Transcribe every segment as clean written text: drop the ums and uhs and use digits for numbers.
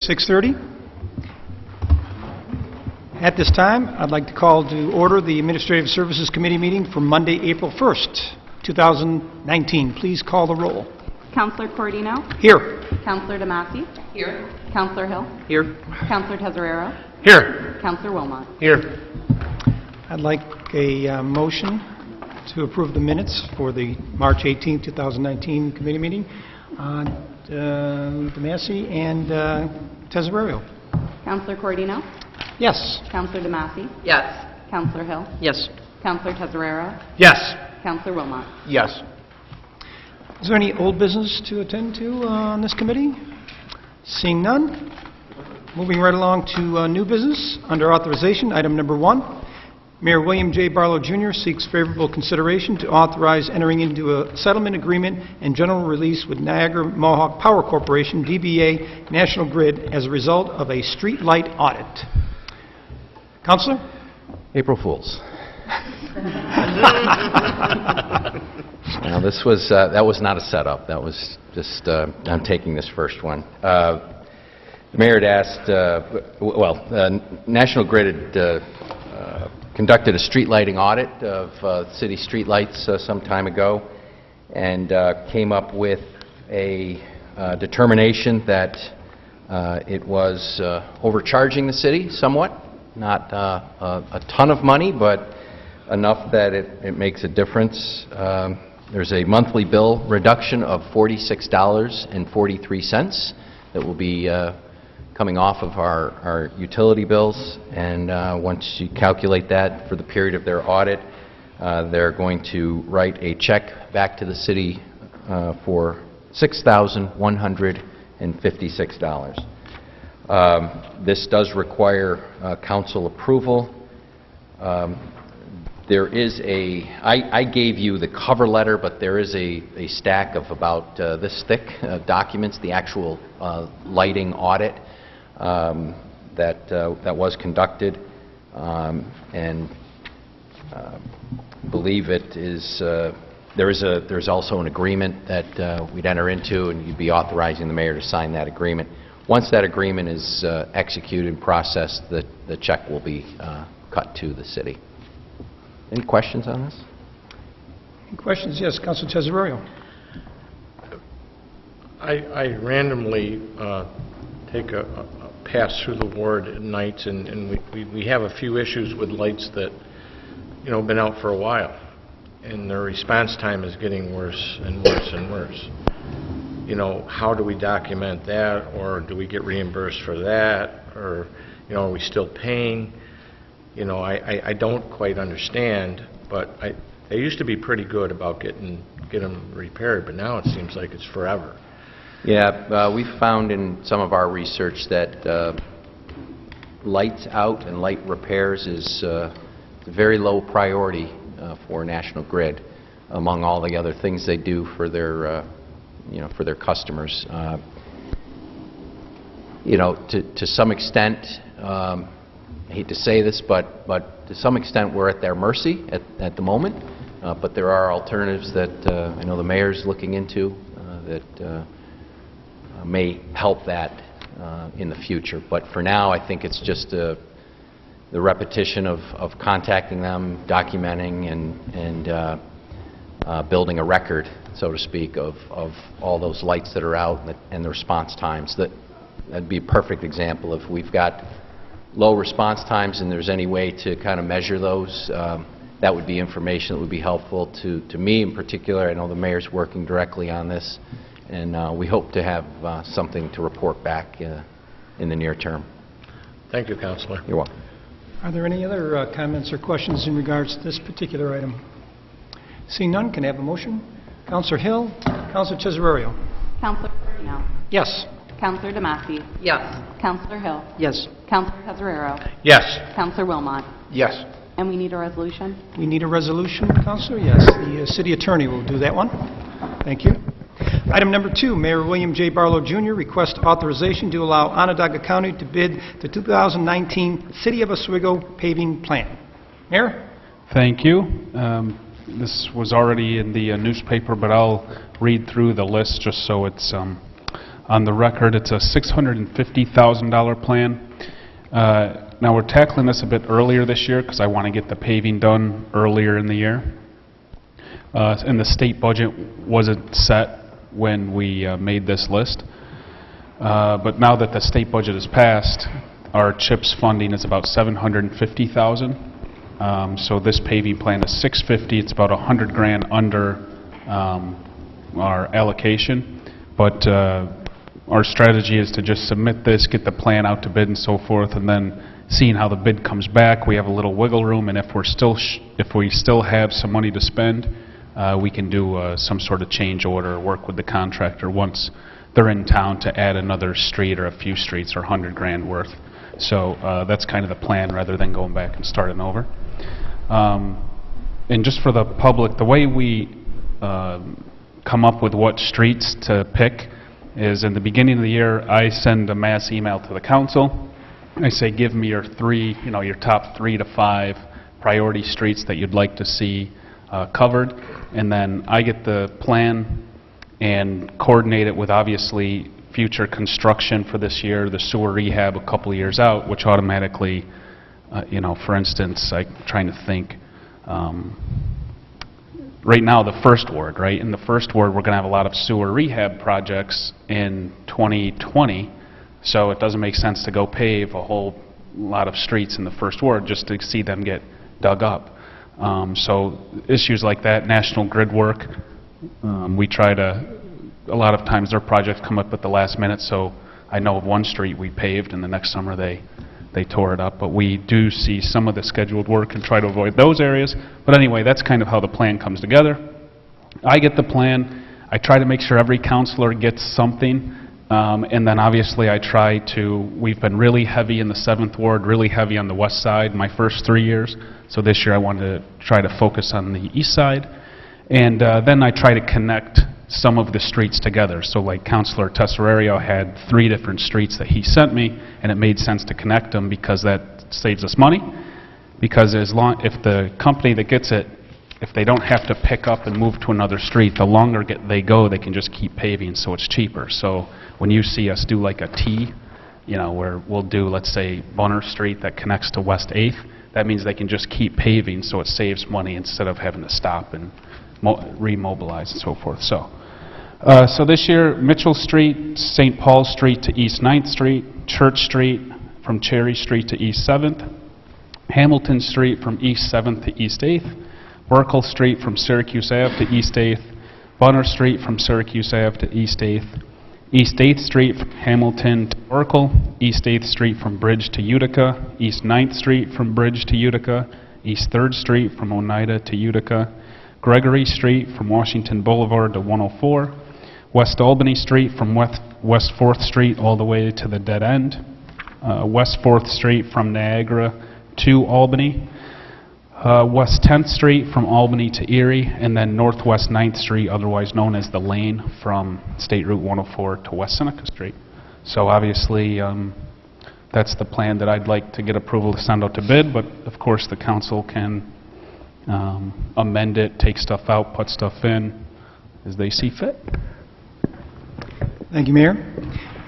6:30. At this time, I'd like to call to order the Administrative Services Committee meeting for Monday, April 1st, 2019. Please call the roll. Councillor Cordino? Here. Councillor Damasi? Here. Councillor Hill? Here. Councillor Tesorero? Here. Councillor Wilmot? Here. I'd like a motion to approve the minutes for the March 18, 2019 committee meeting on Damasi and Tesorero. Councillor Cordino? Yes. Councillor Damasi? Yes. Councillor Hill? Yes. Councillor Tesorero? Yes. Councillor Wilmot? Yes. Is there any old business to attend to on this committee? Seeing none. Moving right along to new business. Under authorization, item number 1. Mayor William J. Barlow, Jr. seeks favorable consideration to authorize entering into a settlement agreement and general release with Niagara Mohawk Power Corporation, DBA National Grid, as a result of a street light audit. Councilor? April Fools. Now, this was that was not a setup. That was just I'm taking this first one. The mayor had asked, National Grid had conducted a street lighting audit of city street lights some time ago, and came up with a determination that it was overcharging the city somewhat. Not a ton of money, but enough that it makes a difference. There's a monthly bill reduction of $46.43 that will be coming off of our utility bills, and once you calculate that for the period of their audit, they're going to write a check back to the city for $6,156. This does require council approval. There is I gave you the cover letter, but there is a stack of about this thick documents, the actual lighting audit that was conducted, and believe it is there's also an agreement that we'd enter into, and you'd be authorizing the mayor to sign that agreement. Once that agreement is executed and processed, the check will be cut to the city. Any questions on this? Any questions? Yes, Councilor Tesorero. I randomly take a pass through the ward at nights, and we have a few issues with lights that, you know, been out for a while, and their response time is getting worse and worse and worse. You know, how do we document that, or do we get reimbursed for that, or, you know, are we still paying? You know, I don't quite understand, but they used to be pretty good about getting them repaired, but now it seems like it's forever. Yeah, we found in some of our research that lights out and light repairs is a very low priority for National Grid among all the other things they do for their for their customers. To some extent, I hate to say this, but to some extent we're at their mercy at the moment. But there are alternatives that I know the mayor's looking into that may help that in the future. But for now, I think it's just the repetition of contacting them, documenting, and building a record, so to speak, of all those lights that are out and the response times. That'd be a perfect example. If we've got low response times and there's any way to kind of measure those, that would be information that would be helpful to me in particular. I know the mayor's working directly on this, and we hope to have something to report back in the near term. Thank you, Councilor. You're welcome. Are there any other comments or questions in regards to this particular item? Seeing none, can I have a motion? Councilor Hill. Councilor Tesorero. Councillor Cordino? Yes. Councillor Damasi? Yes. Councillor Hill? Yes. Councillor Tesorero? Yes. Councillor Wilmot? Yes. And we need a resolution? We need a resolution, Councilor? Yes. The city attorney will do that one. Thank you. Item number 2, Mayor William J. Barlow, Jr. requests authorization to allow Onondaga County to bid the 2019 City of Oswego paving plan. Mayor? Thank you. This was already in the newspaper, but I'll read through the list just so it's On the record, it's a $650,000 plan. Now, we're tackling this a bit earlier this year because I want to get the paving done earlier in the year. And the state budget wasn't set when we made this list. But now that the state budget is passed, our CHIPS funding is about $750,000. So this paving plan is $650. It's about $100,000 under our allocation. But our strategy is to just submit this, get the plan out to bid and so forth, and then seeing how the bid comes back, we have a little wiggle room, and if we still have some money to spend, we can do some sort of change order or work with the contractor once they're in town to add another street or a few streets or $100,000 worth. So that's kind of the plan rather than going back and starting over. And just for the public, the way we come up with what streets to pick is in the beginning of the year, I send a mass email to the council. I say, give me your your top 3 to 5 priority streets that you'd like to see covered, and then I get the plan and coordinate it with obviously future construction for this year, the sewer rehab a couple of years out, which automatically, for instance, I'm trying to think, right now the first ward, right? In the first ward, we're going to have a lot of sewer rehab projects in 2020, so it doesn't make sense to go pave a whole lot of streets in the first ward just to see them get dug up. So issues like that, National Grid work, we try to, a lot of times their projects come up at the last minute, so I know of one street we paved and the next summer they tore it up, but we do see some of the scheduled work and try to avoid those areas. But anyway, that's kind of how the plan comes together. I get the plan, I try to make sure every counselor gets something, and then obviously I try to, we've been really heavy in the 7th Ward, really heavy on the west side my first 3 years, so this year I wanted to try to focus on the east side, and then I try to connect some of the streets together. So like Councilor Tesoriero had 3 different streets that he sent me, and it made sense to connect them because that saves us money, because if the company that gets it, if they don't have to pick up and move to another street, the longer they go, they can just keep paving, so it's cheaper. So when you see us do like a T, where we'll do, let's say, Bunner Street that connects to West 8th, that means they can just keep paving, so it saves money instead of having to stop and remobilize and so forth. So this year, Mitchell Street, St. Paul Street to East 9th Street, Church Street from Cherry Street to East 7th, Hamilton Street from East 7th to East 8th, Burkle Street from Syracuse Ave to East 8th, Bunner Street from Syracuse Ave to East 8th, East 8th Street from Hamilton to Burkle, East 8th Street from Bridge to Utica, East 9th Street from Bridge to Utica, East 3rd Street from Oneida to Utica, Gregory Street from Washington Boulevard to 104, West Albany Street from West 4th Street all the way to the dead end, West 4th Street from Niagara to Albany, West 10th Street from Albany to Erie, and then Northwest 9th Street, otherwise known as the Lane, from State Route 104 to West Seneca Street. So obviously, that's the plan that I'd like to get approval to send out to bid, but of course the council can amend it, take stuff out, put stuff in, as they see fit. Thank you, Mayor.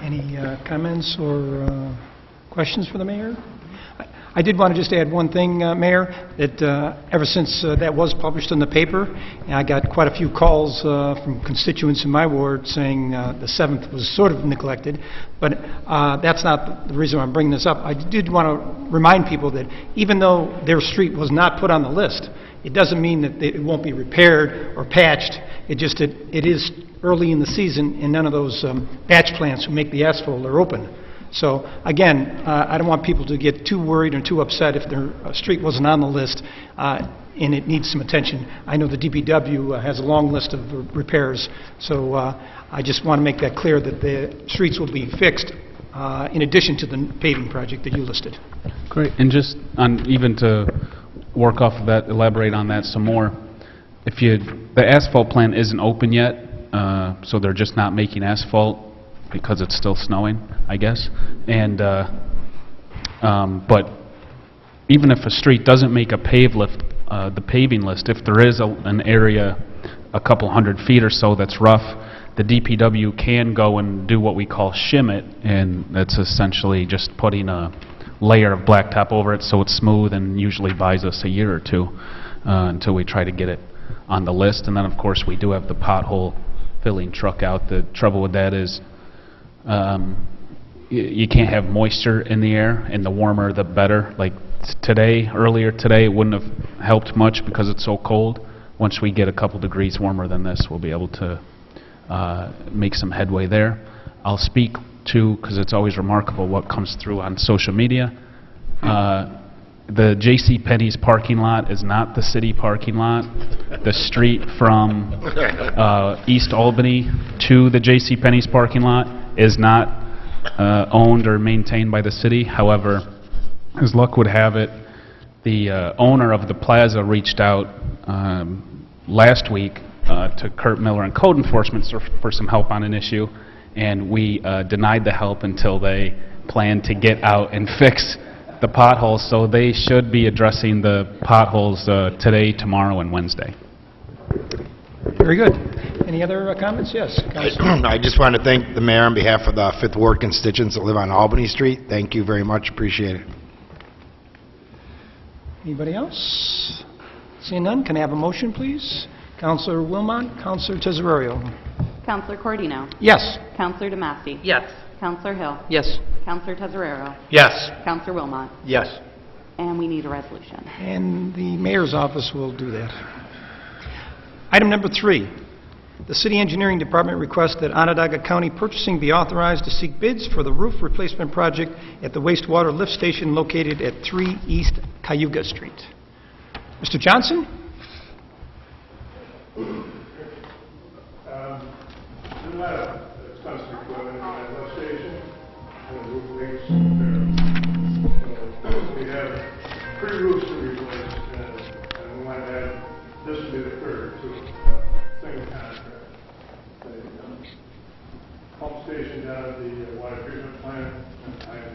Any comments or questions for the mayor? I did want to just add one thing, Mayor, that ever since that was published in the paper, I got quite a few calls from constituents in my ward saying the 7th was sort of neglected, but that's not the reason I'm bringing this up. I did want to remind people that even though their street was not put on the list, it doesn't mean that it won't be repaired or patched. It is early in the season, and none of those batch plants who make the asphalt are open. So again, I don't want people to get too worried or too upset if their street wasn't on the list and it needs some attention. I know the DPW has a long list of repairs, so I just want to make that clear that the streets will be fixed in addition to the paving project that you listed. Great. And just even to work off of that, elaborate on that some more, the asphalt plant isn't open yet, so they're just not making asphalt because it's still snowing, I guess. And but even if a street doesn't make a the paving list, if there is an area a couple hundred feet or so that's rough, the DPW can go and do what we call shim it, and that's essentially just putting a layer of blacktop over it so it's smooth, and usually buys us a year or two until we try to get it on the list. And then, of course, we do have the pothole filling truck out. The trouble with that is you can't have moisture in the air, and the warmer the better. Like earlier today, it wouldn't have helped much because it's so cold. Once we get a couple degrees warmer than this, we'll be able to make some headway there. I'll speak to, because it's always remarkable what comes through on social media. The JCPenney's parking lot is not the city parking lot. The street from East Albany to the JCPenney's parking lot is not owned or maintained by the city. However, as luck would have it, the owner of the plaza reached out last week to Kurt Miller and code enforcement for some help on an issue, and we denied the help until they plan to get out and fix the potholes. So they should be addressing the potholes today, tomorrow, and Wednesday. Very good. Any other comments? Yes, Councilor. I just want to thank the mayor on behalf of the Fifth Ward constituents that live on Albany Street. Thank you very much. Appreciate it. Anybody else? Seeing none, can I have a motion, please? Councilor Wilmot, Councilor Tesorario. Councilor Cordino? Yes. Councilor DeMassey? Yes. Councilor Hill? Yes. Councilor Tesorero? Yes. Councilor Wilmot? Yes. And we need a resolution. And the mayor's office will do that. Item number 3, the City Engineering Department requests that Onondaga County Purchasing be authorized to seek bids for the roof replacement project at the wastewater lift station located at 3 East Cayuga Street. Mr. Johnson? There's a lot of expensive equipment in that lift station, and roof leaks there. So we have 3 roofs to replace, and we want to add this to be the third, to single contract. The pump station down at the water treatment plant, and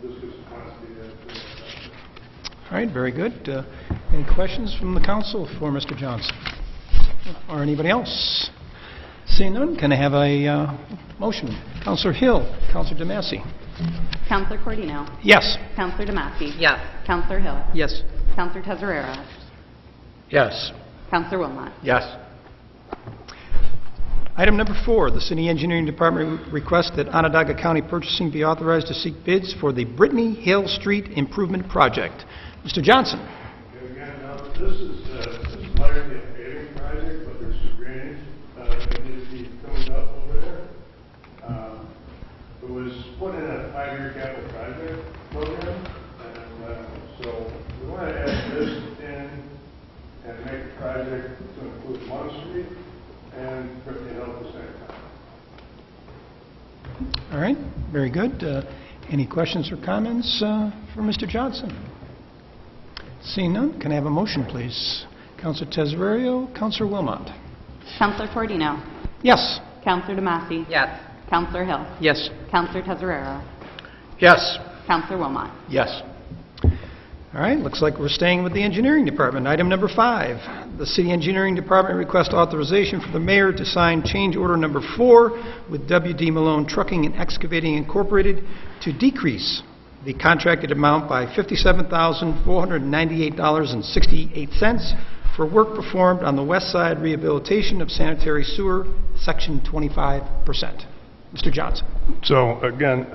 this is possibly it. All right, very good. Any questions from the council for Mr. Johnson? Or anybody else? Seeing none, can I have a motion? Councilor Hill, Councilor DeMassey. Councilor Cordino? Yes. Councilor DeMassey? Yes. Councilor Hill? Yes. Councilor Tesorero? Yes. Councilor Wilmot? Yes. Item number 4, the City Engineering Department requests that Onondaga County Purchasing be authorized to seek bids for the Brittany Hill Street Improvement Project. Mr. Johnson? Okay, again, now, this is largely a paving project, but there's some drainage that needs to be filled up over there. It was put in a 5-year capital project program, and so we want to add this in and make the project to include Monk Street and Brittany Hill at the same time. All right, very good. Any questions or comments for Mr. Johnson? Seeing none, can I have a motion, please? Councilor Tesorario, Councilor Wilmot. Councilor Cordino? Yes. Councilor DeMassey? Yes. Councilor Hill? Yes. Councilor Tesorero? Yes. Councilor Wilmot? Yes. All right, looks like we're staying with the Engineering Department. Item number 5, the City Engineering Department requests authorization for the mayor to sign change order number 4 with W.D. Malone Trucking and Excavating Incorporated to decrease the contracted amount by $57,498.68 for work performed on the west side rehabilitation of sanitary sewer, section 25%. Mr. Johnson. So again,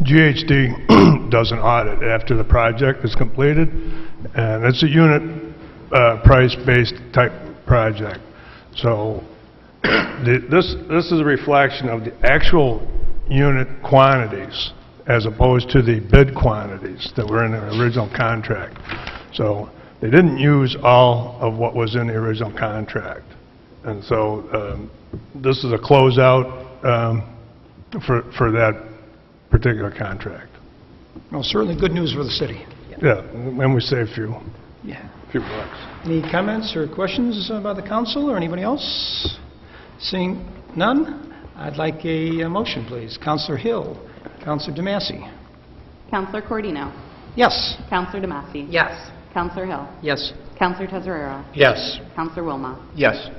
GHD does an audit after the project is completed, and it's a unit price-based type project. So this is a reflection of the actual unit quantities as opposed to the bid quantities that were in the original contract. So they didn't use all of what was in the original contract. And so this is a closeout for that particular contract. Well, certainly good news for the city. Yeah, and we save a few bucks. Any comments or questions by the council or anybody else? Seeing none, I'd like a motion, please. Councilor Hill, Councilor DeMassey. Councilor Cordino? Yes. Councilor DeMassey? Yes. Councilor Hill? Yes. Counselor Tezzararo. Yes. Counselor Wilmot. Yes.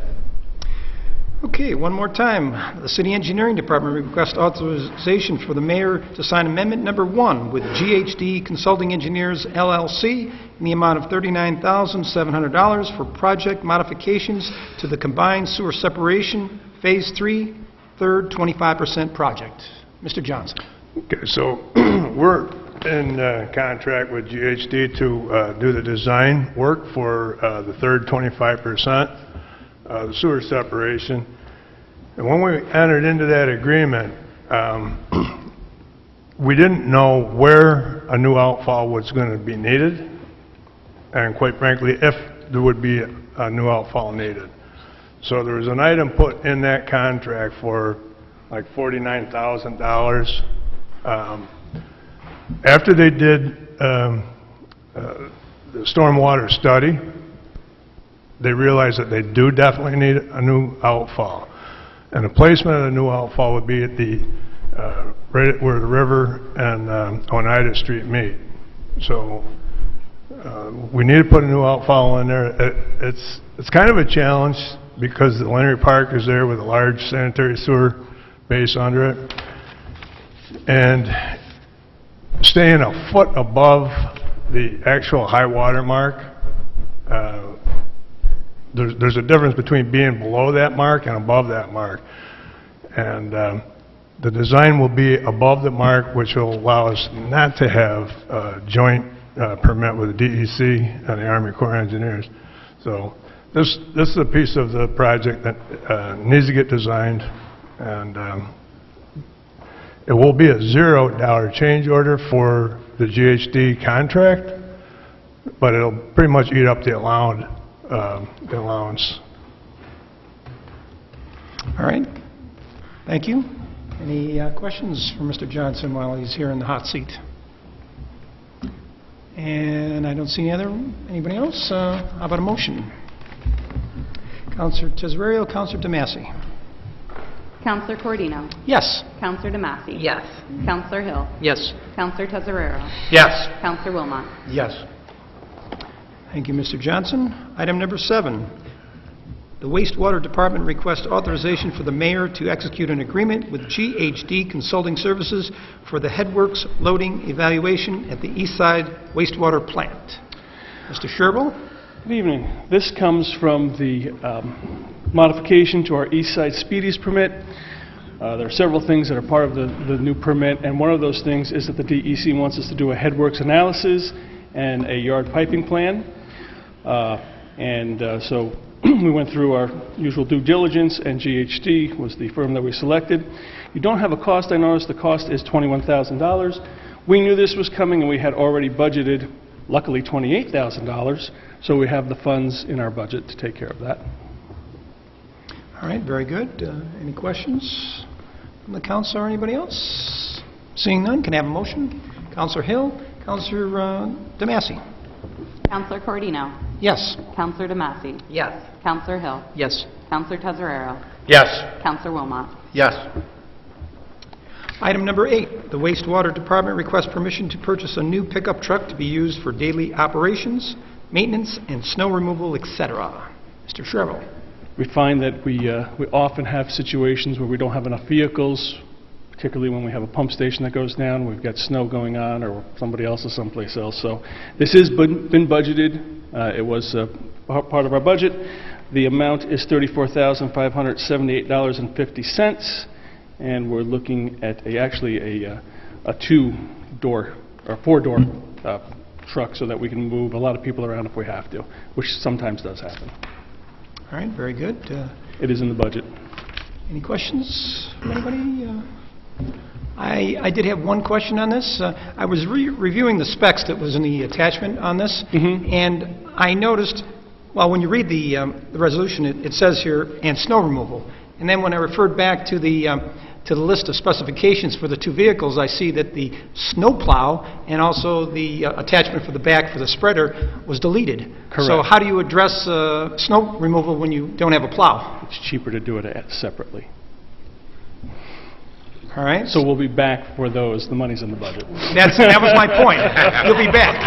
Okay, one more time. The City Engineering Department requests authorization for the mayor to sign Amendment Number 1 with GHD Consulting Engineers LLC in the amount of $39,700 for project modifications to the combined sewer separation Phase 3, third 25% project. Mr. Johnson. Okay, so we're in contract with GHD to do the design work for the third 25%. The sewer separation. And when we entered into that agreement, we didn't know where a new outfall was going to be needed, and quite frankly, if there would be a new outfall needed. So there was an item put in that contract for like $49,000. After they did the stormwater study, they realized that they do definitely need a new outfall. And the placement of the new outfall would be at the, right where the river and Oneida Street meet. So we need to put a new outfall in there. It's kind of a challenge because the Leonard Park is there with a large sanitary sewer base under it. And staying a foot above the actual high water mark, there's a difference between being below that mark and above that mark. And the design will be above the mark, which will allow us not to have a joint permit with the DEC and the Army Corps of Engineers. So this is a piece of the project that needs to get designed, and it will be a $0 change order for the GHD contract, but it'll pretty much eat up the allowance. All right. Thank you. Any questions for Mr. Johnson while he's here in the hot seat? And I don't see anybody else. How about a motion? Counselor Tezzararo, Counselor DeMassey. Counselor Cordino. Yes. Counselor DeMassey. Yes. Counselor Hill. Yes. Counselor Tezzararo. Yes. Counselor Wilmot. Yes. Thank you, Mr. Johnson. Item number 7. The wastewater department requests authorization for the mayor to execute an agreement with GHD Consulting Services for the headworks loading evaluation at the Eastside wastewater plant. Mr. Sherbill? Good evening. This comes from the modification to our Eastside Speedies permit. There are several things that are part of the new permit, and one of those things is that the DEC wants us to do a headworks analysis and a yard piping plan. So we went through our usual due diligence, and GHD was the firm that we selected. You don't have a cost. I noticed the cost is $21,000. We knew this was coming, and we had already budgeted, luckily, $28,000, so we have the funds in our budget to take care of that. All right, very good. Any questions from the council or anybody else? Seeing none, can I have a motion? Counselor Hill, Counselor DeMassey. Counselor Cordino. Yes. Counselor DeMassey. Yes. Counselor Hill. Yes. Counselor Tezzararo. Yes. Counselor Wilmot. Yes. Item number 8, the wastewater department requests permission to purchase a new pickup truck to be used for daily operations, maintenance, and snow removal, etc. Mr. Sherrill. We find that we often have situations where we don't have enough vehicles, particularly when we have a pump station that goes down, we've got snow going on, or somebody else is someplace else. So this has been budgeted. It was part of our budget. The amount is $34,578.50, and we're looking at actually a 2-door or 4-door truck so that we can move a lot of people around if we have to, which sometimes does happen. All right, very good. It is in the budget. Any questions from anybody? I did have one question on this. I was reviewing the specs that was in the attachment on this, and I noticed, well, when you read the resolution, it says here, and snow removal. And then when I referred back to the list of specifications for the 2 vehicles, I see that the snow plow and also the attachment for the back for the spreader was deleted. Correct. So how do you address snow removal when you don't have a plow? It's cheaper to do it separately. All right. So we'll be back for those. The money's in the budget. That was my point. You'll be back.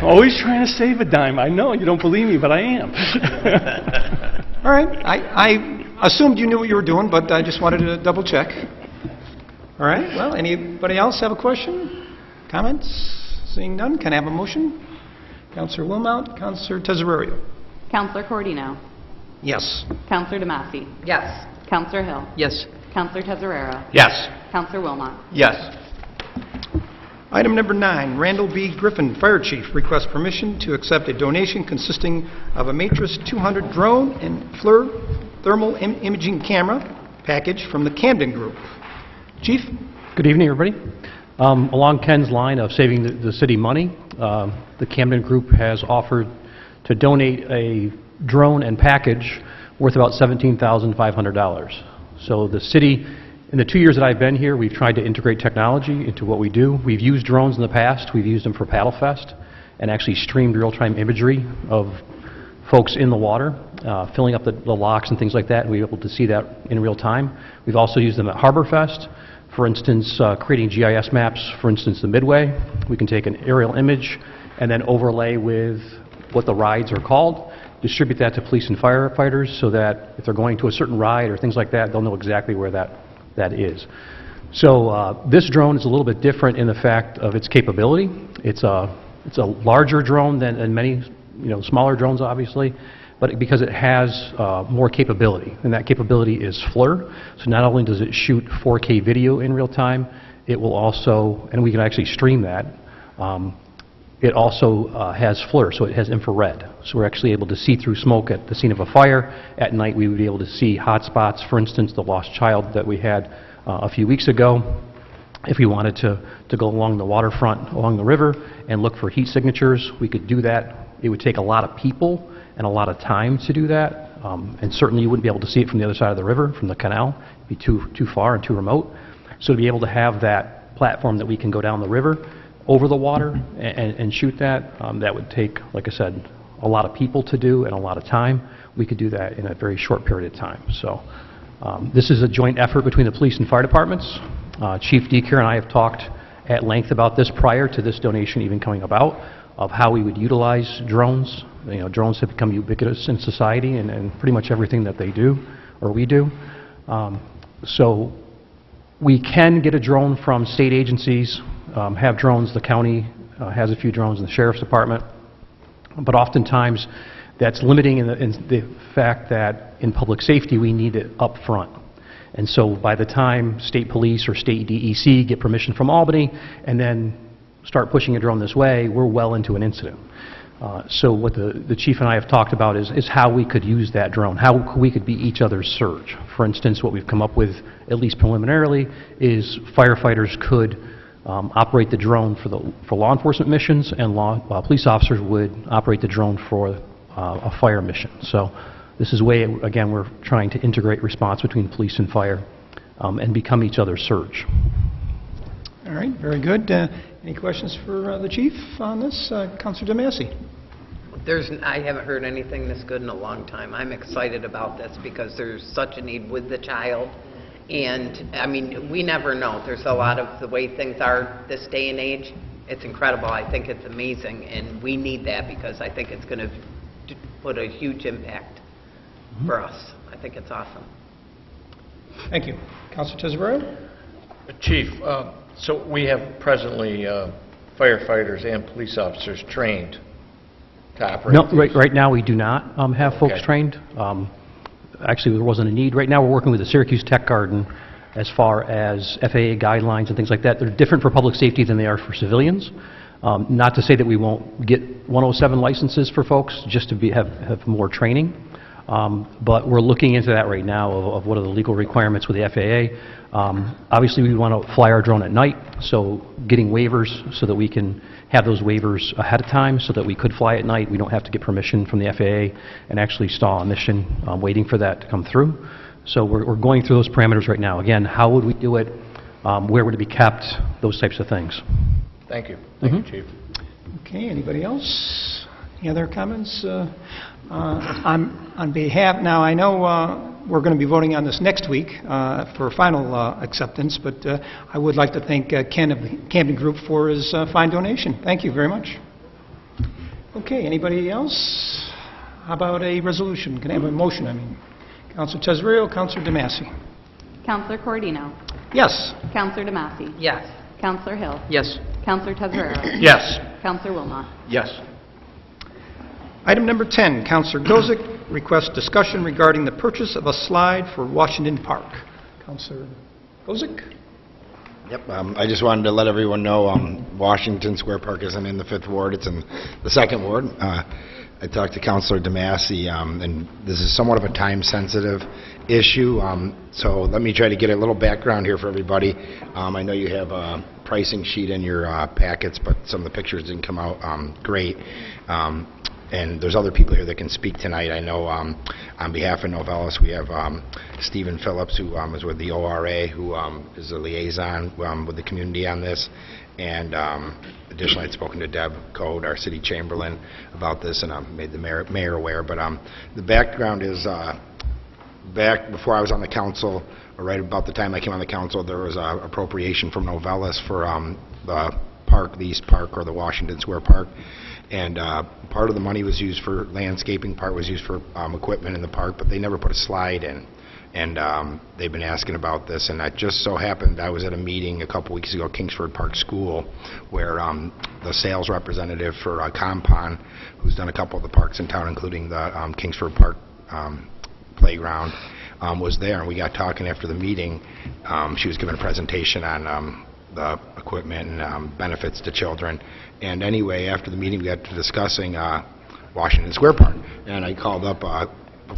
Always trying to save a dime. I know, you don't believe me, but I am. All right, I assumed you knew what you were doing, but I just wanted to double check. All right, well, anybody else have a question? Comments? Seeing none, can I have a motion? Counselor Wilmot, Counselor Tesorario. Counselor Cordino. Yes. Counselor DeMassey. Yes. Counselor Hill. Yes. Counselor Tesorero. Yes. Counselor Wilmot. Yes. Item number 9, Randall B. Griffin, Fire Chief, requests permission to accept a donation consisting of a Matrix 200 drone and FLIR thermal imaging camera package from the Camden Group. Chief? Good evening, everybody. Along Ken's line of saving the city money, the Camden Group has offered to donate a drone and package worth about $17,500. So the city, in the 2 years that I've been here, we've tried to integrate technology into what we do. We've used drones in the past. We've used them for Paddle Fest and actually streamed real-time imagery of folks in the water, filling up the locks and things like that, and we were able to see that in real time. We've also used them at Harbor Fest. For instance, creating GIS maps, for instance, the Midway. We can take an aerial image and then overlay with what the rides are called, distribute that to police and firefighters so that if they're going to a certain ride or things like that, they'll know exactly where that is. So this drone is a little bit different in the fact of its capability. It's a larger drone than many smaller drones, obviously, but because it has more capability, and that capability is FLIR. So not only does it shoot 4K video in real time, it will also, and we can actually stream that, it also has FLIR, so it has infrared. So we're actually able to see through smoke at the scene of a fire. At night we would be able to see hot spots, for instance, the lost child that we had a few weeks ago. If we wanted to go along the waterfront, along the river, and look for heat signatures, we could do that. It would take a lot of people and a lot of time to do that, and certainly you wouldn't be able to see it from the other side of the river, from the canal. It'd be too far and too remote. So to be able to have that platform that we can go down the river, over the water, and shoot that, that would take, like I said, a lot of people to do and a lot of time. We could do that in a very short period of time. So this is a joint effort between the police and fire departments. Chief Deaker and I have talked at length about this prior to this donation even coming about, of how we would utilize drones. Drones have become ubiquitous in society and pretty much everything that they do, or we do. So we can get a drone from state agencies, have drones. The county has a few drones in the sheriff's department, but oftentimes that's limiting in the fact that in public safety we need it up front. And so by the time state police or state DEC get permission from Albany and then start pushing a drone this way, we're well into an incident. So what the chief and I have talked about is how we could use that drone, how we could be each other's surge. For instance, what we've come up with, at least preliminarily, is firefighters could operate the drone for law enforcement missions, and police officers would operate the drone for a fire mission. So this is a way, again, we're trying to integrate response between police and fire and become each other's surge. All right, very good. Any questions for the chief on this? Counselor DeMassey. I haven't heard anything this good in a long time. I'm excited about this because there's such a need with the child. And, I mean, we never know. There's a lot of the way things are this day and age. It's incredible. I think it's amazing. And we need that because I think it's going to put a huge impact for us. I think it's awesome. Thank you. Counselor Tesorario? Chief, so we have presently firefighters and police officers trained to operate No, these? right now we do not have folks Okay. trained. Actually, there wasn't a need. Right now we're working with the Syracuse Tech Garden as far as FAA guidelines and things like that. They're different for public safety than they are for civilians. Not to say that we won't get 107 licenses for folks, just to have more training. But we're looking into that right now of what are the legal requirements with the FAA. Obviously, we want to fly our drone at night, so getting waivers so that we can have those waivers ahead of time so that we could fly at night. We don't have to get permission from the FAA and actually stall a mission waiting for that to come through. So we're going through those parameters right now. Again, how would we do it? Where would it be kept? Those types of things. Thank you. Thank you, Chief. Okay, anybody else? Any other comments? On behalf, now I know we're going to be voting on this next week for final acceptance, but I would like to thank Ken of the Camden Group for his fine donation. Thank you very much. Okay, anybody else? How about a resolution? Can I have a motion, I mean? Counselor Tezerio, Counselor DeMassey. Counselor Cordino. Yes. Counselor DeMassey. Yes. Counselor Hill. Yes. Counselor Tezzararo. Yes. Counselor Wilmot. Yes. Item number 10, Counselor Gozick requests discussion regarding the purchase of a slide for Washington Park. Counselor Gozick? Yep, I just wanted to let everyone know Washington Square Park isn't in the 5th Ward, it's in the 2nd Ward. I talked to Councilor DeMassey, and this is somewhat of a time-sensitive issue, so let me try to get a little background here for everybody. I know you have a pricing sheet in your packets, but some of the pictures didn't come out great. And there's other people here that can speak tonight. I know on behalf of Novellus, we have Stephen Phillips, who is with the ORA, who is a liaison with the community on this. And additionally, I'd spoken to Deb Code, our city chamberlain, about this, and made the mayor aware. But the background is, back before I was on the council, or right about the time I came on the council, there was an appropriation from Novellus for the park, the East Park, or the Washington Square Park. And part of the money was used for landscaping, part was used for equipment in the park, but they never put a slide in. And they've been asking about this, and it just so happened I was at a meeting a couple weeks ago at Kingsford Park School, where the sales representative for Compon, who's done a couple of the parks in town, including the Kingsford Park playground, was there, and we got talking after the meeting. She was giving a presentation on the equipment and benefits to children. And anyway, after the meeting, we got to discussing Washington Square Park. And I called up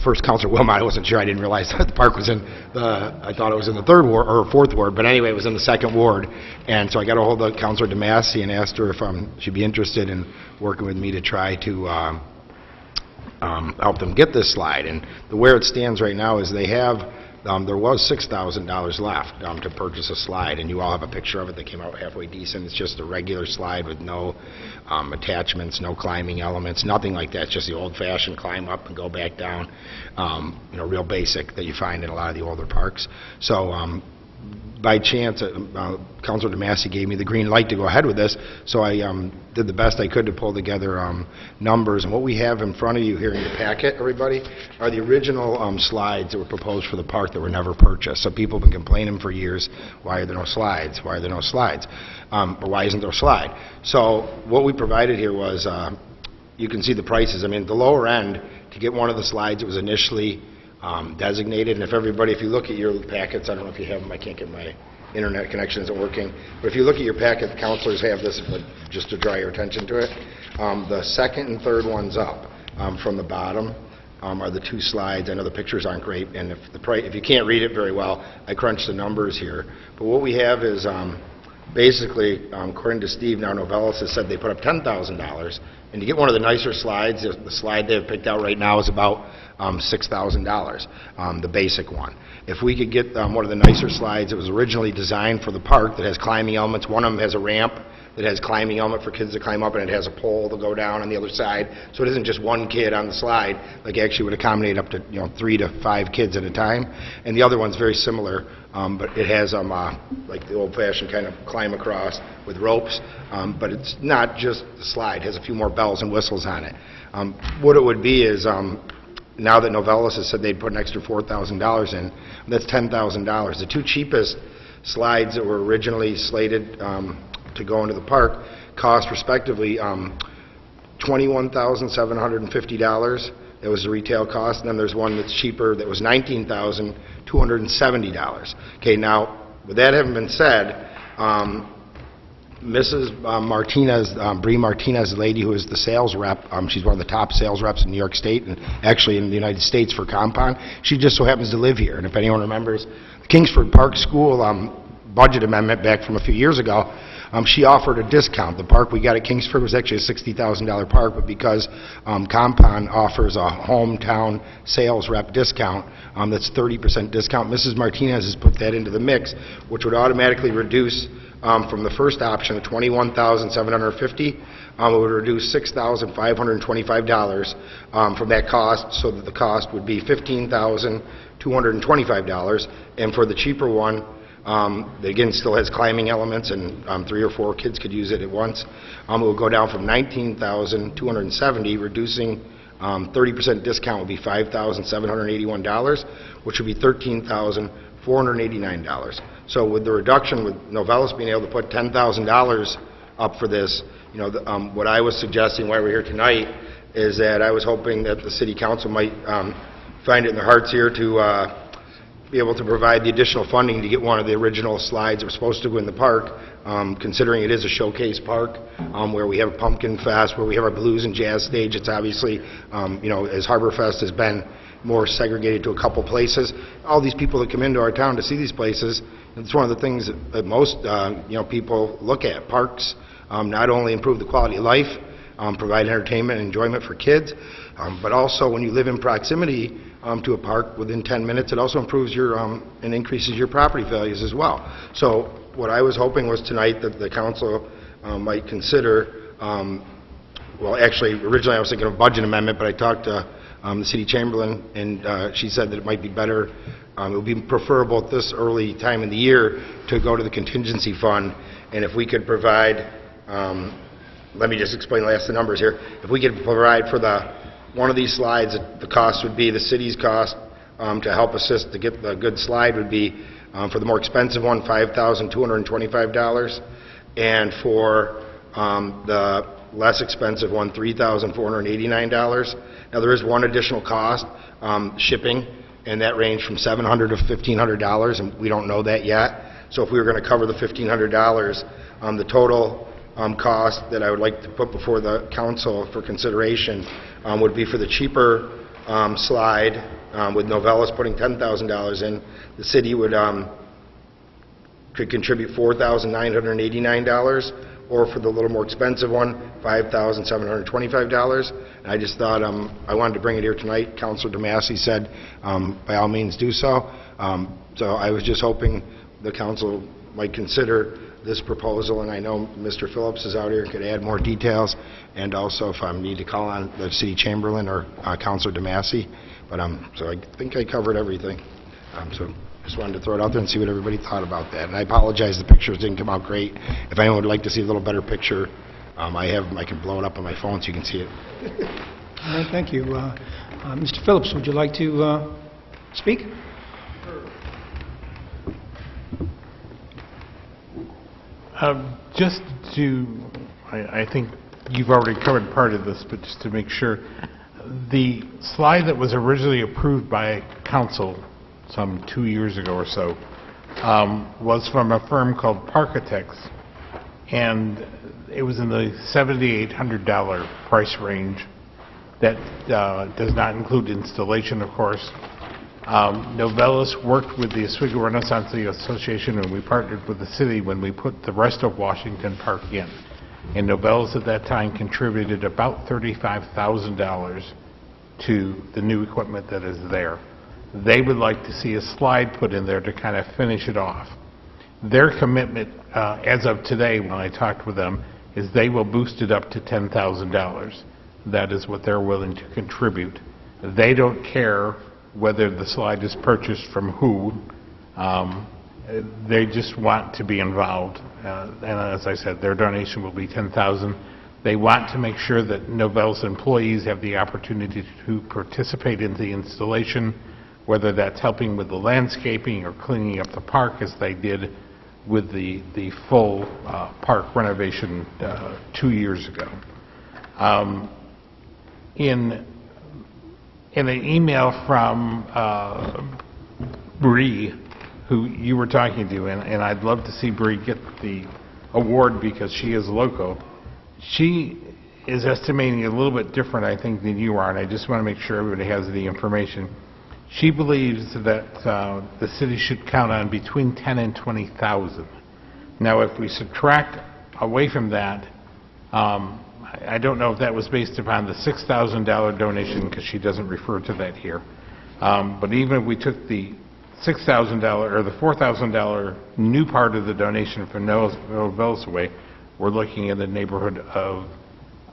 first Councilor Wilmot. I wasn't sure. I didn't realize that the park was in I thought it was in the 3rd Ward, or 4th Ward, but anyway, it was in the 2nd Ward. And so I got a hold of Councilor DeMassey and asked her if she'd be interested in working with me to try to help them get this slide. And where it stands right now is they have there was $6,000 left to purchase a slide, and you all have a picture of it that came out halfway decent. It's just a regular slide with no attachments, no climbing elements, nothing like that. It's just the old-fashioned climb up and go back down, real basic that you find in a lot of the older parks. So by chance, Councilor DeMassey gave me the green light to go ahead with this, so I did the best I could to pull together numbers. And what we have in front of you here in your packet, everybody, are the original slides that were proposed for the park that were never purchased. So people have been complaining for years, why are there no slides? Why are there no slides? Or why isn't there a slide? So what we provided here was, you can see the prices. I mean, at the lower end, to get one of the slides, it was initially designated, and if you look at your packets, I don't know if you have them, I can't get my internet connection isn't working, but if you look at your packet, the councilors have this, but just to draw your attention to it. The 2nd and 3rd ones up from the bottom are the 2 slides. I know the pictures aren't great, and if you can't read it very well, I crunched the numbers here. But what we have is basically, according to Steve, now Novellus has said they put up $10,000, and to get one of the nicer slides, the slide they have picked out right now is about $6,000, the basic one. If we could get one of the nicer slides, it was originally designed for the park that has climbing elements. One of them has a ramp that has climbing element for kids to climb up, and it has a pole to go down on the other side. So it isn't just one kid on the slide, like actually would accommodate up to 3 to 5 kids at a time. And the other one's very similar, but it has like the old-fashioned kind of climb across with ropes, but it's not just the slide. It has a few more bells and whistles on it. What it would be is, now that Novellus has said they'd put an extra $4,000 in, that's $10,000. The 2 cheapest slides that were originally slated to go into the park cost respectively $21,750. That was the retail cost. And then there's one that's cheaper that was $19,270. Okay, now with that having been said, Mrs. Martinez, Bree Martinez, the lady who is the sales rep, she's one of the top sales reps in New York State and actually in the United States for Compon. She just so happens to live here. And if anyone remembers the Kingsford Park School budget amendment back from a few years ago, she offered a discount. The park we got at Kingsford was actually a $60,000 park, but because Compon offers a hometown sales rep discount, that's 30% discount, Mrs. Martinez has put that into the mix, which would automatically reduce from the first option of $21,750, it would reduce $6,525 from that cost, so that the cost would be $15,225, and for the cheaper one, Again, still has climbing elements, and 3 or 4 kids could use it at once. It will go down from $19,270, reducing 30% discount would be $5,781, which would be $13,489. So with the reduction, with Novellus being able to put $10,000 up for this, you know, what I was suggesting while we're here tonight is that I was hoping that the city council might find it in their hearts here to be able to provide the additional funding to get one of the original slides that were supposed to go in the park, considering it is a showcase park, where we have a pumpkin fest, where we have our blues and jazz stage. It's obviously, you know, as Harborfest has been more segregated to a couple places. All these people that come into our town to see these places, it's one of the things that most, you know, people look at. Parks not only improve the quality of life, provide entertainment and enjoyment for kids, but also when you live in proximity to a park within 10 minutes, it also improves your and increases your property values as well. So what I was hoping was tonight that the council might consider, well, actually, originally I was thinking of a budget amendment, but I talked to the city chamberlain, and she said that it might be better, it would be preferable at this early time in the year to go to the contingency fund, and if we could provide, let me just explain the last of the numbers here. If we could provide for one of these slides, the cost would be the city's cost to help assist to get the good slide would be, for the more expensive one, $5,225, and for the less expensive one, $3,489. Now there is one additional cost, shipping, and that ranged from $700 to $1,500, and we don't know that yet. So if we were going to cover the $1,500, the total cost that I would like to put before the council for consideration would be for the cheaper slide, with Novellus putting $10,000 in. The city would could contribute $4,989, or for the little more expensive one, $5,725. And I just thought I wanted to bring it here tonight. Councilor DeMasi said by all means do so. So I was just hoping the council might consider this proposal, and I know Mr. Phillips is out here and could add more details, and also if I need to call on the city chamberlain or Councilor DeMasi. But so I think I covered everything. So just wanted to throw it out there and see what everybody thought about that. And I apologize, the pictures didn't come out great. If anyone would like to see a little better picture, I can blow it up on my phone so you can see it. All right, thank you. Mr. Phillips, would you like to speak? Just to, I think you've already covered part of this, but just to make sure, the slide that was originally approved by council some 2 years ago or so was from a firm called Parkitects, and it was in the $7,800 price range. That does not include installation, of course. Novellus worked with the Oswego Renaissance Association, and we partnered with the city when we put the rest of Washington Park in. And Novellus at that time contributed about $35,000 to the new equipment that is there. They would like to see a slide put in there to kind of finish it off. Their commitment, as of today when I talked with them, is they will boost it up to $10,000. That is what they're willing to contribute. They don't care whether the slide is purchased from who. They just want to be involved. And as I said, their donation will be $10,000. They want to make sure that Novellus employees have the opportunity to participate in the installation, whether that's helping with the landscaping or cleaning up the park as they did with the full park renovation 2 years ago. In an email from Bree, who you were talking to, and I'd love to see Bree get the award because she is local. She is estimating a little bit different, I think, than you are, and I just want to make sure everybody has the information. She believes that the city should count on between 10 and 20,000. Now, if we subtract away from that, I don't know if that was based upon the $6,000 donation, because she doesn't refer to that here. But even if we took the $6,000 or the $4,000 new part of the donation from Novellus away, we're looking in the neighborhood of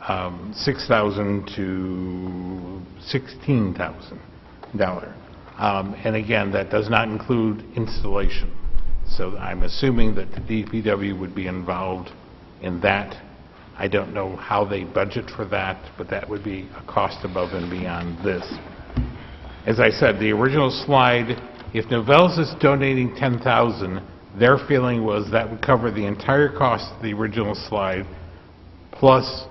$6,000 to $16,000. And again, that does not include installation. So I'm assuming that the DPW would be involved in that. I don't know how they budget for that, but that would be a cost above and beyond this. As I said, the original slide, if Novellus is donating $10,000, their feeling was that would cover the entire cost of the original slide, plus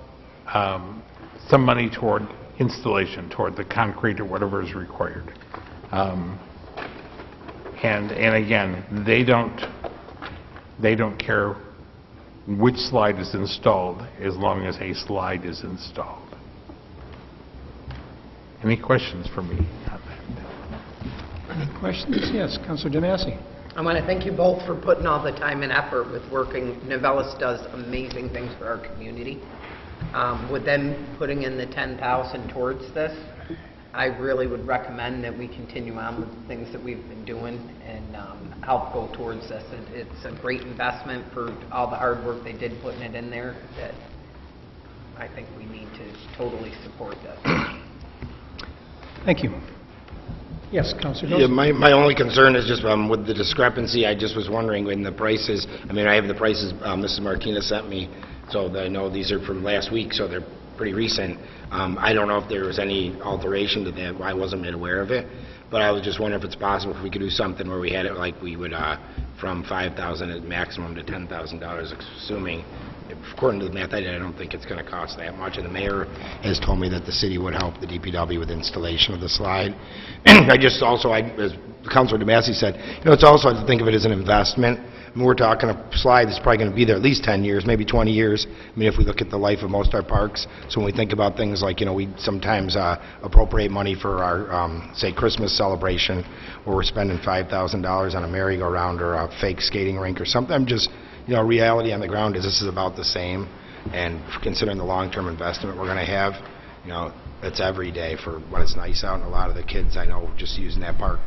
some money toward installation, toward the concrete or whatever is required. And again, they don't care which slide is installed as long as a slide is installed. Any questions for me on that? Any questions? Yes, Councilor Demasi. I want to thank you both for putting all the time and effort with working. Novellus does amazing things for our community. With them putting in the $10,000 towards this, I really would recommend that we continue on with the things that we've been doing and help go towards this. It's a great investment for all the hard work they did putting it in there. That I think we need to totally support this. Thank you. Yes, Councilor Yeah, Dawson. my only concern is just with the discrepancy. I just was wondering when the prices, I mean, I have the prices Mrs. Martinez sent me, so I know these are from last week, so they're pretty recent. I don't know if there was any alteration to that. I wasn't made aware of it, but I was just wondering if it's possible if we could do something where we had it like we would from $5,000 at maximum to $10,000, assuming, according to the math I did, I don't think it's going to cost that much. And the mayor has told me that the city would help the DPW with installation of the slide. I just also, as Councilor Demasi said, it's also to think of it as an investment. I mean, we're talking a slide that's probably going to be there at least 10 years, maybe 20 years. I mean, if we look at the life of most of our parks. So when we think about things like, we sometimes appropriate money for our, say, Christmas celebration, where we're spending $5,000 on a merry-go-round or a fake skating rink or something. I'm just, reality on the ground is this is about the same. And considering the long-term investment we're going to have, it's every day for when it's nice out. And a lot of the kids I know just using that park,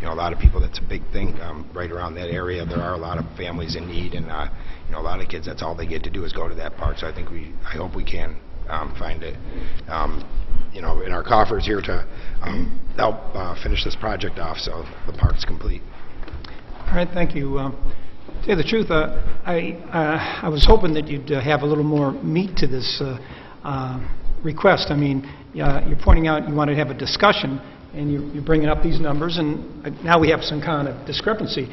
a lot of people, that's a big thing right around that area. There are a lot of families in need, and a lot of kids, that's all they get to do is go to that park. So I hope we can find it, in our coffers here to help finish this project off so the park's complete. All right, thank you. To tell you the truth, I was hoping that you'd have a little more meat to this request. I mean, you're pointing out you want to have a discussion, and you're bringing up these numbers, and now we have some kind of discrepancy.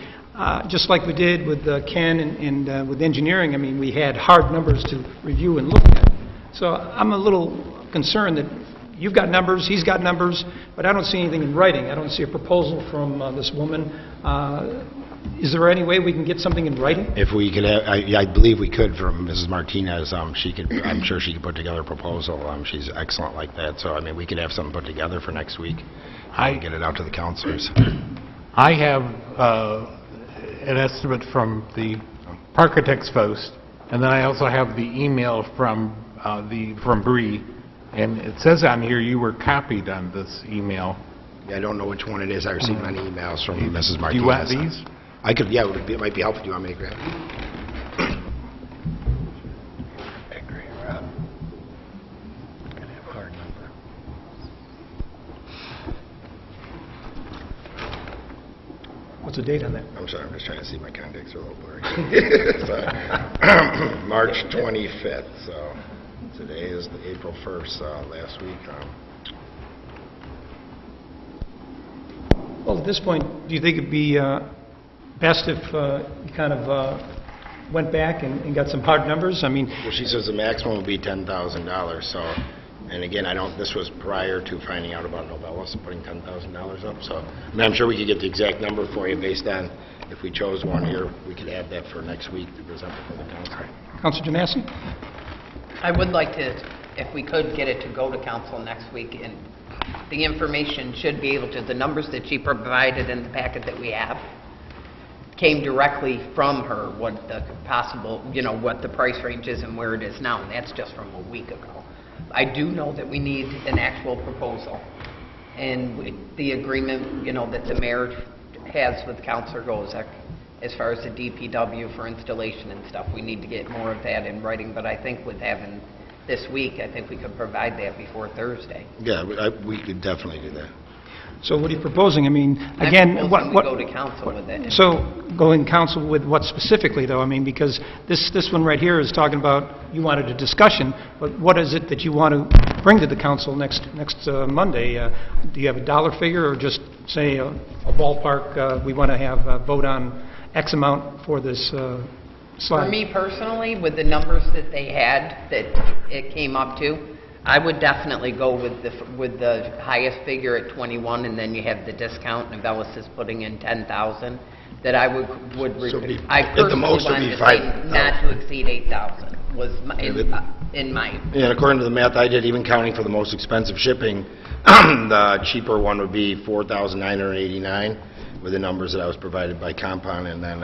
Just like we did with Ken and with engineering, I mean, we had hard numbers to review and look at. So I'm a little concerned that you've got numbers, he's got numbers, but I don't see anything in writing. I don't see a proposal from this woman. Is there any way we can get something in writing? If we could have, I believe we could from Mrs. Martinez. I'm sure she could put together a proposal. She's excellent like that. So, I mean, we could have something put together for next week. Get it out to the councilors. I have an estimate from the Parkitects folks, and then I also have the email from Bree, and it says on here you were copied on this email. Yeah, I don't know which one it is. I received many emails from Mrs. Martinez. Do you want these? I could, yeah, it might be helpful. Do you want me to grab it? Agree, Rob. I'm going to have a hard number. What's the date on that? I'm sorry, I'm just trying to see. My contacts are a little blurry. So, March 25th, so today is the April 1st, last week. Well, at this point, do you think it'd be best if you kind of went back and got some hard numbers? I mean, Well, she says the maximum would be $10,000, so, and again, this was prior to finding out about Novellus and putting $10,000 up, so, I mean, I'm sure we could get the exact number for you based on, if we chose one here, we could add that for next week to present before the council. Councilor Janassi? I would like to, if we could, get it to go to council next week, and the information should be able to, the numbers that she provided in the packet that we have came directly from her, what the possible, what the price range is and where it is now, and that's just from a week ago. I do know that we need an actual proposal, and the agreement, that the mayor has with Councilor Gozek as far as the DPW for installation and stuff, we need to get more of that in writing, but I think with having this week, I think we could provide that before Thursday. Yeah, we could definitely do that. So what are you proposing? I mean, I'm again, proposing we go to council with it. So, going council with what specifically, though? I mean, because this one right here is talking about, you wanted a discussion, but what is it that you want to bring to the council next Monday? Do you have a dollar figure, or just say a ballpark, we want to have a vote on X amount for this slide? For me personally, with the numbers that they had, that it came up to, I would definitely go with the highest figure at 21, and then you have the discount, and Novellis is putting in 10,000, that I would So it'd be- I at the personally most it'd wanted be to say 5,000. not to exceed 8,000, was in my, Yeah, and according to the math I did, even counting for the most expensive shipping, the cheaper one would be $4,989 with the numbers that I was provided by Compound, and then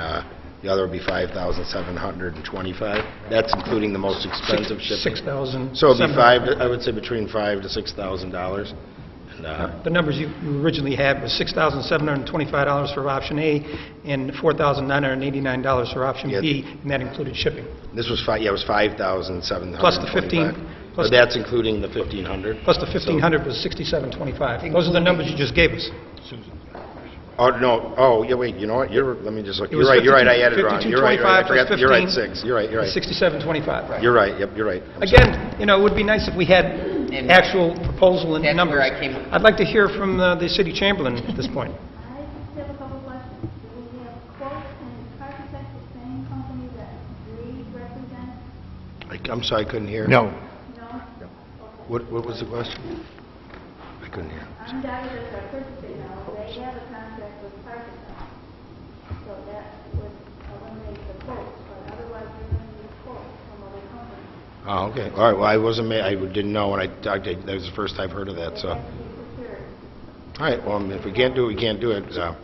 the other would be $5,725. That's including the most expensive shipping. 6,000. So it'd be I would say between $5,000 to $6,000. And, The numbers you originally had was $6,725 for option A and $4,989 for option Yeah. B, and that included shipping. this was it was $5,725. Plus the 15 plus But that's including the $1,500. Plus the 1,500 was 6,725. Those are the numbers you just gave us. Oh, no, yeah, wait, you know what, let me just look, It you're was right, I added it wrong. You're right, I 52.25 forgot, plus you're right, 15. 6, you're right. 6,725, right. You're right, yep, you're right. I'm sorry. Again, it would be nice if we had actual proposal and That's numbers. where I came- I'd like to hear from the city chamberlain at this point. I just have a couple questions. Do we have quotes and architects the same company that we represent? I'm sorry, I couldn't hear. No. No? What was the question? I couldn't hear. I'm Dr. Purchasing now. They have a contract with Architects. So that would eliminate the quotes, but otherwise we're going to need quotes from other companies. Oh, okay, all right, well, I wasn't, I didn't know when I talked, that was the first I've heard of that, so. That has to be procured. All right, well, if we can't do it, we can't do it, so.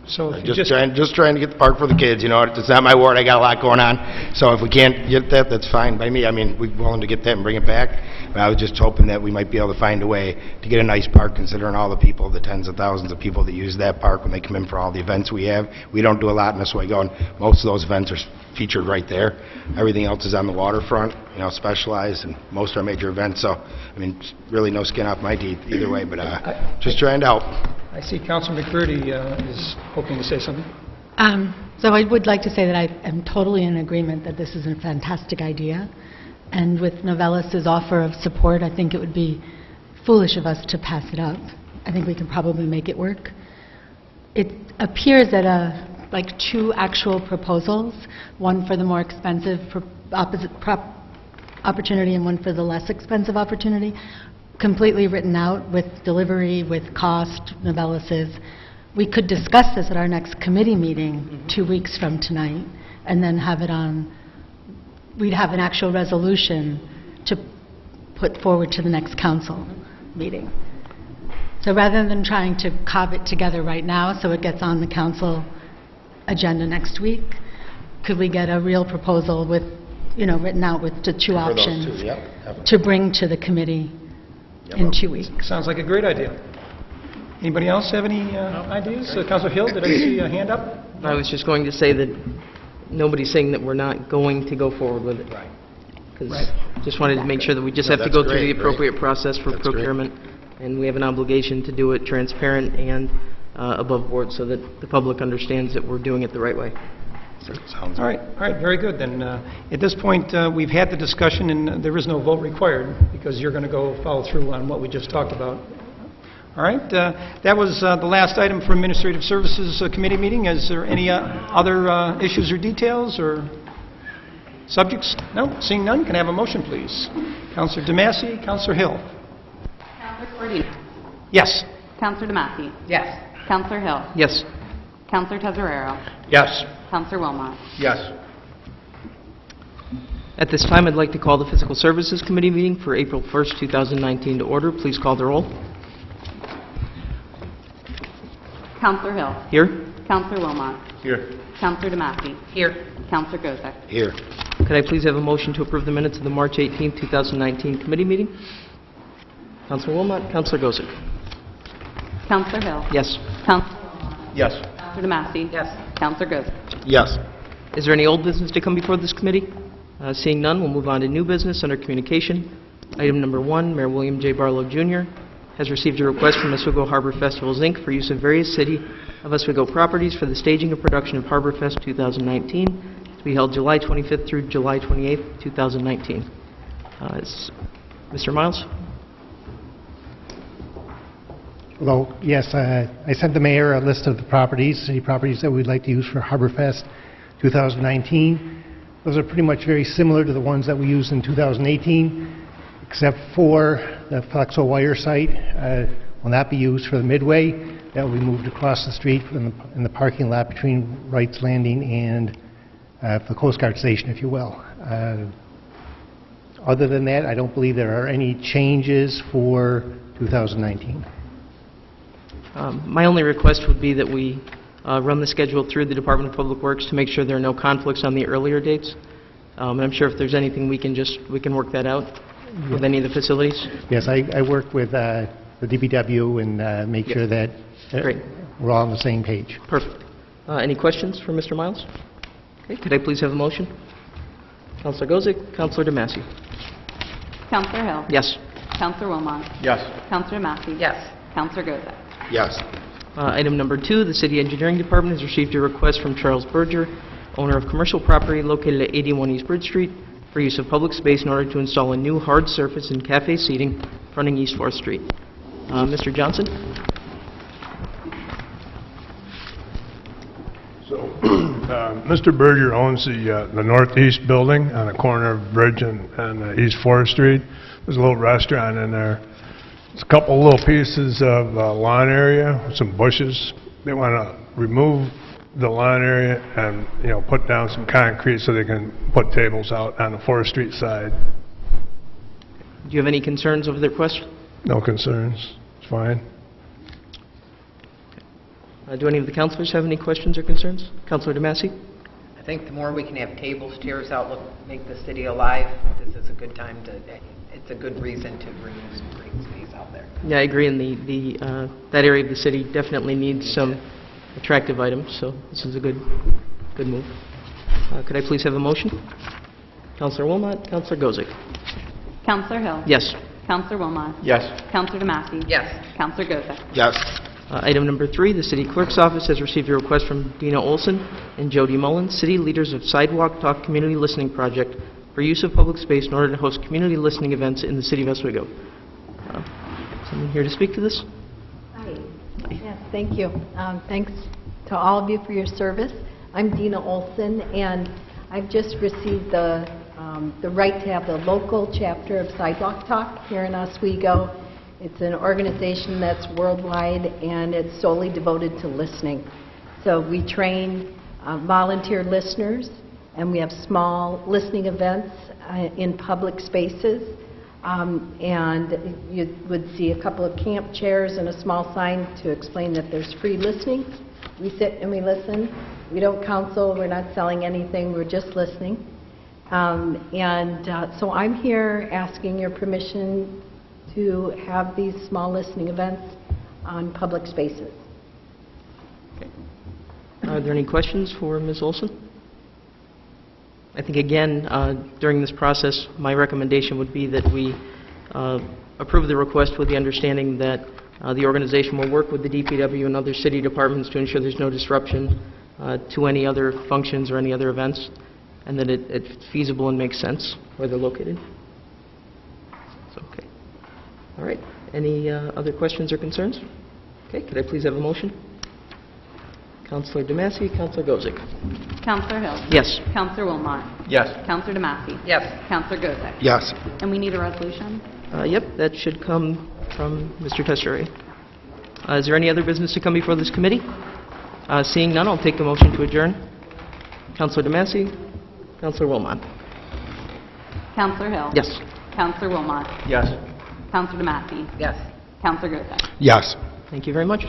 So if you Just trying to get the park for the kids, you know, it's not my ward, I got a lot going on. So if we can't get that, that's fine by me. I mean, we're willing to get that and bring it back. But I was just hoping that we might be able to find a way to get a nice park, considering all the people, the tens of thousands of people that use that park when they come in for all the events we have. We don't do a lot in this way going. Most of those events are featured right there. Everything else is on the waterfront, you know, specialized, and most of our major events. So, I mean, really no skin off my teeth either way, but just trying to help. I see Councilor McCurdy is hoping to say something. So I would like to say that I am totally in agreement that this is a fantastic idea. And with Novellis's offer of support, I think it would be foolish of us to pass it up. I think we can probably make it work. It appears that like two actual proposals, one for the more expensive opportunity and one for the less expensive opportunity, completely written out with delivery, with cost, Novellis's. We could discuss this at our next committee meeting 2 weeks from tonight, and then have it on, we'd have an actual resolution to put forward to the next council meeting. So rather than trying to cob it together right now so it gets on the council agenda next week, could we get a real proposal with, you know, written out with the two For those options two, yep, definitely. to bring to the committee in 2 weeks? Sounds like a great idea. Anybody else have any ideas? Councilor Hill, did I see a hand up? I was just going to say that nobody's saying that we're not going to go forward with it. Right. Because just wanted to make sure that we just No, have to that's go through great, the appropriate process for That's great. procurement, and we have an obligation to do it transparent and above board so that the public understands that we're doing it the right way. Sounds All right, very good. Then, at this point, we've had the discussion, and there is no vote required, because you're going to go follow through on what we just talked about. All right, that was the last item for Administrative Services Committee meeting. Is there any other issues or details or subjects? No, seeing none, can I have a motion, please? Councilor DeMassey, Councilor Hill. Councilor Cordino? Yes. Councilor DeMassey? yes. Councilor Hill? Yes. Councilor Tezzarero? Yes. Councilor Wilmot? Yes. At this time, I'd like to call the Physical Services Committee meeting for April 1st, 2019 to order. Please call the roll. Councilor Hill? Here. Councilor Wilmot? Here. Councilor DeMassey? Here, Councilor Gozek? Here. Could I please have a motion to approve the minutes of the March 18th, 2019 committee meeting? Councilor Wilmot, Councilor Gosek. Councilor Hill? Yes. Councilor Yes. DeMassey? yes. Councilor Gozek? Yes. Is there any old business to come before this committee? Seeing none, we'll move on to new business under communication. Item number 1, Mayor William J. Barlow, Jr. has received a request from Oswego Harbor Festivals, Inc. for use of various City of Oswego properties for the staging and production of Harbor Fest 2019, to be held July 25th through July 28th, 2019. Mr. Miles? Hello, yes, I sent the mayor a list of the properties, city properties that we'd like to use for Harbor Fest 2019. Those are pretty much very similar to the ones that we used in 2018, except for the Flexo Wire site will not be used for the Midway. That will be moved across the street in the parking lot between Wright's Landing and the Coast Guard Station, if you will. Other than that, I don't believe there are any changes for 2019. My only request would be that we run the schedule through the Department of Public Works to make sure there are no conflicts on the earlier dates. And I'm sure if there's anything we can work that out with any of the facilities. Yes, I work with the DPW and make sure that Great. we're all on the same page. Perfect. Any questions for Mr. Miles? Okay, could I please have a motion? Councilor Gozick, Councilor DeMassey. Councilor Hill. Yes. Councilor Wilmot. Yes. Councilor Massey. Yes. Councilor Goza. Yes. Item number 2, the City Engineering Department has received a request from Charles Berger, owner of commercial property located at 81 East Bridge Street, for use of public space in order to install a new hard surface and cafe seating fronting East 4th Street. Mr. Johnson? So, Mr. Berger owns the northeast building on the corner of Bridge and East 4th Street. There's a little restaurant in there. There's a couple little pieces of lawn area, some bushes. They want to remove the lawn area and, put down some concrete so they can put tables out on the 4th Street side. Do you have any concerns over the request? No concerns. It's fine. Do any of the councilors have any questions or concerns? Councilor DeMassey? I think the more we can have tables, chairs out, make the city alive, this is a good time to, it's a good reason to remove some green space out there. Yeah, I agree, and that area of the city definitely needs some attractive items, so this is a good move. Could I please have a motion? Councilor Wilmot, Councilor Gozick. Councilor Hill. Yes. Councilor Wilmot. Yes. Councilor DeMassey. Yes. Councilor Goza. Yes. Item number 3, the City Clerk's Office has received a request from Dina Olson and Jody Mullen, city leaders of Sidewalk Talk Community Listening Project, for use of public space in order to host community listening events in the city of Oswego. Someone here to speak to this? Hi. Yes, thank you. Thanks to all of you for your service. I'm Dina Olson, and I've just received the right to have the local chapter of Sidewalk Talk here in Oswego. It's an organization that's worldwide, and it's solely devoted to listening. So we train volunteer listeners, and we have small listening events in public spaces. And you would see a couple of camp chairs and a small sign to explain that there's free listening. We sit and we listen. We don't counsel. We're not selling anything. We're just listening. So I'm here asking your permission to have these small listening events on public spaces. Are there any questions for Ms. Olson? I think, again, during this process, my recommendation would be that we approve the request with the understanding that the organization will work with the DPW and other city departments to ensure there's no disruption to any other functions or any other events, and that it's feasible and makes sense where they're located. So, okay. All right. Any other questions or concerns? Okay. Could I please have a motion? Councilor DeMassey, Councilor Gozick. Councilor Hill. Yes. Councilor Wilmot. Yes. Councilor DeMassey. Yes. Councilor Goza. Yes. And we need a resolution? Yep, that should come from Mr. Tesseri. Is there any other business to come before this committee? Seeing none, I'll take the motion to adjourn. Councilor DeMassey, Councilor Wilmot. Councilor Hill. Yes. Councilor Wilmot. Yes. Councilor DeMassey. Yes. Councilor Goza. Yes. Thank you very much.